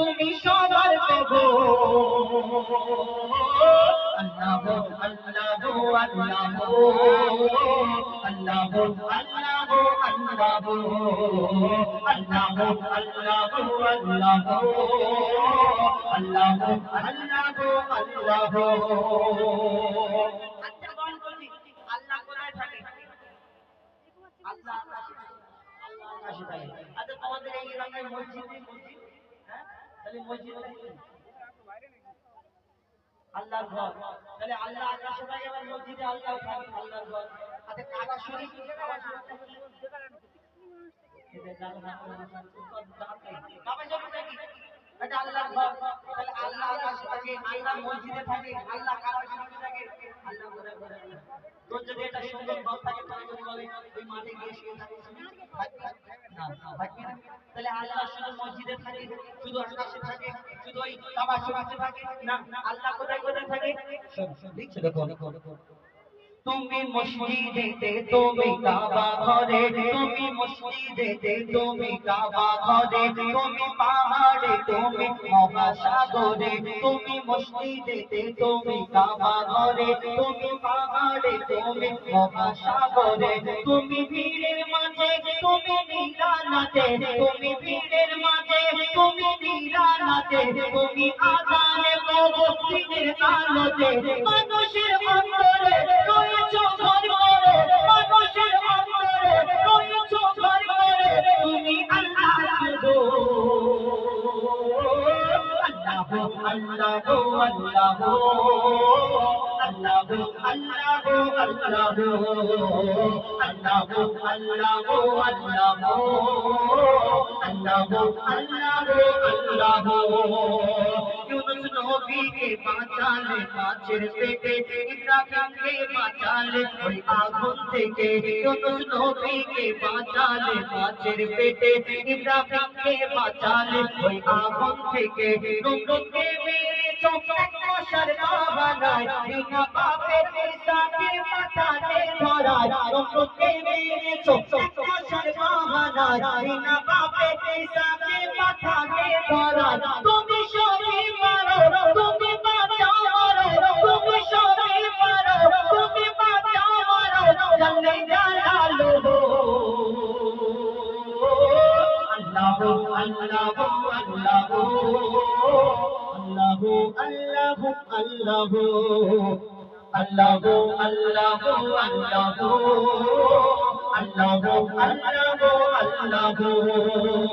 তুমি সবার প্রভু আল্লাহ আল্লাহ আল্লাহ আল্লাহ আল্লাহ আল্লাহ আল্লাহ আল্লাহ আল্লাহ আচ্ছা বল বলি আল্লাহ কোথায় থাকে আল্লাহ আকাশে থাকে আচ্ছা তোমাদের এই এলাকায় মসজিদ হ্যাঁ তাহলে মসজিদ আল্লাহর ঘর তাহলে আল্লাহ আকাশে থাকে আর মসজিদে আল্লাহ থাকে আল্লাহর ঘর আচ্ছা কাবা শরীফ কাবা শরীফ এটা আল্লাহর ঘর তাহলে আল্লাহ আকাশে থাকে আল্লাহ মসজিদে থাকে আল্লাহ কাবা শরীফে থাকে আল্লাহ কোথায় কোথায় তো যদি এটা সুন্দর ঘর থাকে তাহলে যদি বলে ওই মাঠে গিয়ে শুয়ে থাকে না থাকবে না তাহলে আল্লাহ শুধু মসজিদে থাকে শুধু আকাশে থাকে শুধু ওই কাবা শরীফে থাকে না আল্লাহ কোথায় কোথায় থাকে লিখছে দেখো তুমি মসজিদেতে তুমি কাবা ঘরে তুমি মসজিদেতে তুমি কাবা ঘরে তুমি পাহাড়ে তুমি মহাসাগরে তুমি মসজিদেতে তুমি কাবা ঘরে তুমি পাহাড়ে তুমি মহাসাগরে তুমি ভিড়ের মাঝে তুমি নিরালাতে তুমি ভিড়ের মাঝে তুমি নিরালাতে তুমি আধারে মসজিদের আলোতে মানুষের অন্তরে রয়েছো ঘর করে মানুষের অন্তরে রয়েছো ঘর করে তুমি আল্লাহ শুধু আল্লাহ আল্লাহ আল্লাহ আল্লাহ আল্লাহ আল্লাহ আল্লাহ আল্লাহ আল্লাহ ইউনুস নবীকে বাঁচালে মাছের পেটে ইব্রাহিমকে বাঁচালে ওই আগুন থেকে ইউনুস নবীকে বাঁচালে মাছের পেটে ইব্রাহিমকে বাঁচালে ওই আগুন থেকে নমরুদকে মেরেছো এক মশার বাহানায় বিনা পাপে ঈসাকে পাঠাতে ধরায় নমরুদকে মেরেছো এক মশার বাহানায় বিনা পাপে ঈসাকে পাঠাতে ধরায় তুমি সবই পারো তুমি বাঁচাও মারো তুমি সবই পারো তুমি বাঁচাও মারো জানলে জালালো আল্লাহ আল্লাহ আল্লাহ আল্লাহ আল্লাহ আল্লাহ আল্লাহ আল্লাহ আল্লাহ আল্লাহ আল্লাহ আল্লাহ